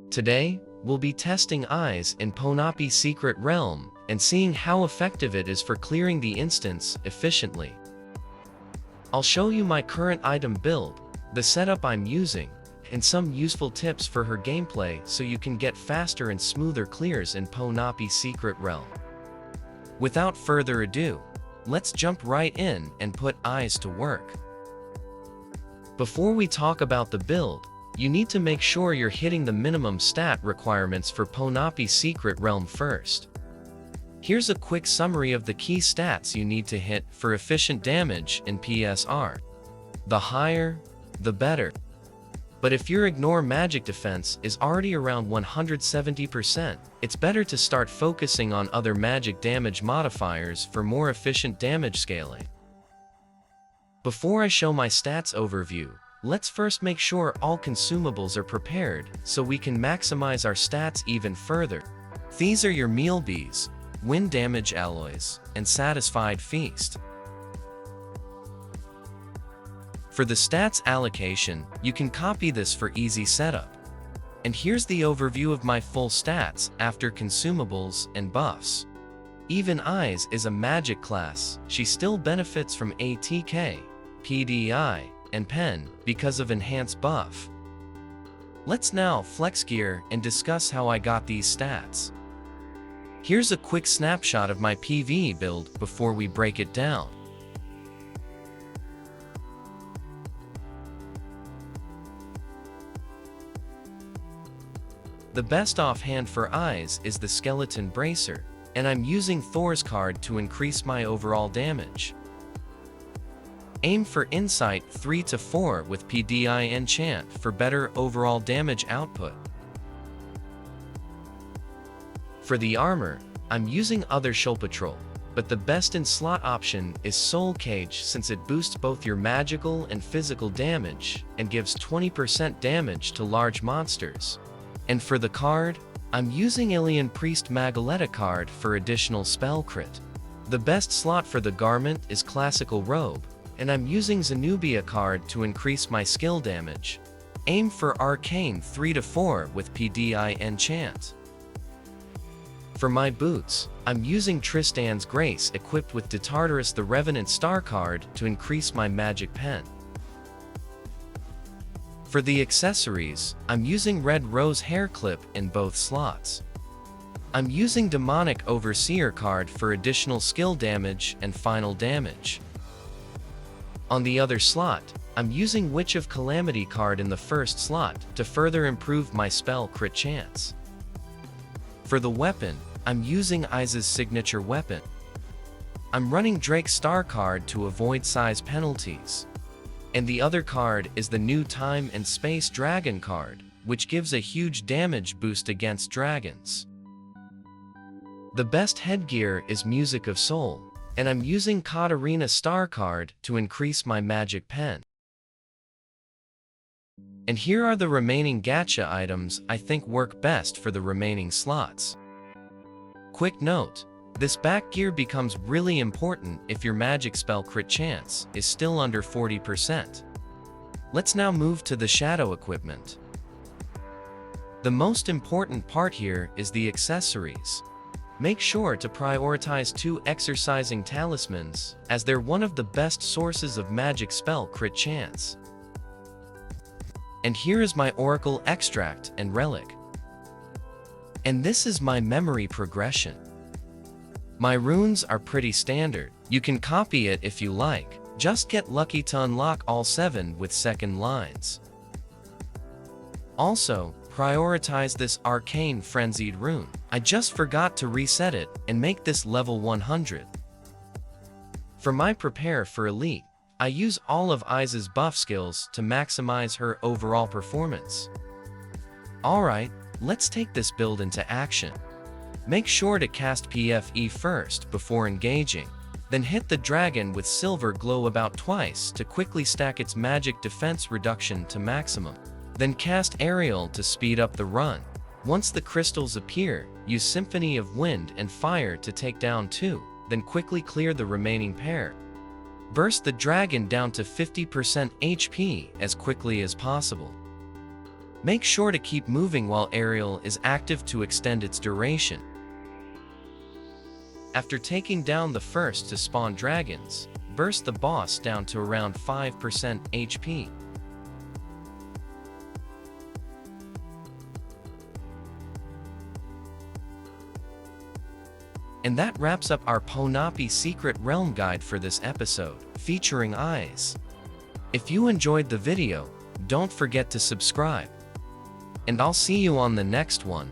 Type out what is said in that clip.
Today, we'll be testing AIS in Ponape Secret Realm and seeing how effective it is for clearing the instance efficiently. I'll show you my current item build, the setup I'm using, and some useful tips for her gameplay so you can get faster and smoother clears in Ponape Secret Realm. Without further ado, let's jump right in and put AIS to work. Before we talk about the build, you need to make sure you're hitting the minimum stat requirements for Ponape Secret Realm first. Here's a quick summary of the key stats you need to hit for efficient damage in PSR. The higher, the better. But if your ignore magic defense is already around 170%, it's better to start focusing on other magic damage modifiers for more efficient damage scaling. Before I show my stats overview, let's first make sure all consumables are prepared so we can maximize our stats even further. These are your meal bees, wind damage alloys, and satisfied feast. For the stats allocation, you can copy this for easy setup. And here's the overview of my full stats after consumables and buffs. Even AIS is a magic class, she still benefits from ATK, PDI, and pen because of enhanced buff. Let's now flex gear and discuss how I got these stats. Here's a quick snapshot of my PvE build before we break it down. The best offhand for AIS is the Skeleton Bracer, and I'm using Thor's card to increase my overall damage. Aim for Insight 3 to 4 with PDI enchant for better overall damage output. For the armor, I'm using other Shoal Patrol, but the best in slot option is Soul Cage since it boosts both your magical and physical damage and gives 20% damage to large monsters. And for the card, I'm using Alien Priest Magaleta card for additional spell crit. The best slot for the garment is Classical Robe, and I'm using Zenobia card to increase my skill damage. Aim for Arcane 3 to 4 with PDI enchant. For my boots, I'm using Tristan's Grace equipped with De Tartarus the Revenant Star card to increase my magic pen. For the accessories, I'm using Red Rose hair clip in both slots. I'm using Demonic Overseer card for additional skill damage and final damage. On the other slot, I'm using Witch of Calamity card in the first slot to further improve my spell crit chance. For the weapon, I'm using AIS's signature weapon. I'm running Drake Star card to avoid size penalties. And the other card is the new Time and Space Dragon card, which gives a huge damage boost against dragons. The best headgear is Music of Soul, and I'm using Katarina Star card to increase my magic pen. And here are the remaining gacha items I think work best for the remaining slots. Quick note, this back gear becomes really important if your magic spell crit chance is still under 40%. Let's now move to the shadow equipment. The most important part here is the accessories. Make sure to prioritize 2 exercising talismans, as they're one of the best sources of magic spell crit chance. And here is my Oracle Extract and Relic. And this is my memory progression. My runes are pretty standard, you can copy it if you like, just get lucky to unlock all 7 with second lines. Also, prioritize this Arcane Frenzied rune. I just forgot to reset it and make this level 100. For my Prepare for Elite, I use all of AIS's buff skills to maximize her overall performance. Alright, let's take this build into action. Make sure to cast PFE first before engaging, then hit the dragon with Silver Glow about twice to quickly stack its magic defense reduction to maximum. Then cast Aerial to speed up the run. Once the crystals appear, use Symphony of Wind and Fire to take down 2, then quickly clear the remaining pair. Burst the dragon down to 50% HP as quickly as possible. Make sure to keep moving while aerial is active to extend its duration. After taking down the first to spawn dragons, burst the boss down to around 5% HP. And that wraps up our Ponape Secret Realm guide for this episode, featuring AIS. If you enjoyed the video, don't forget to subscribe. And I'll see you on the next one.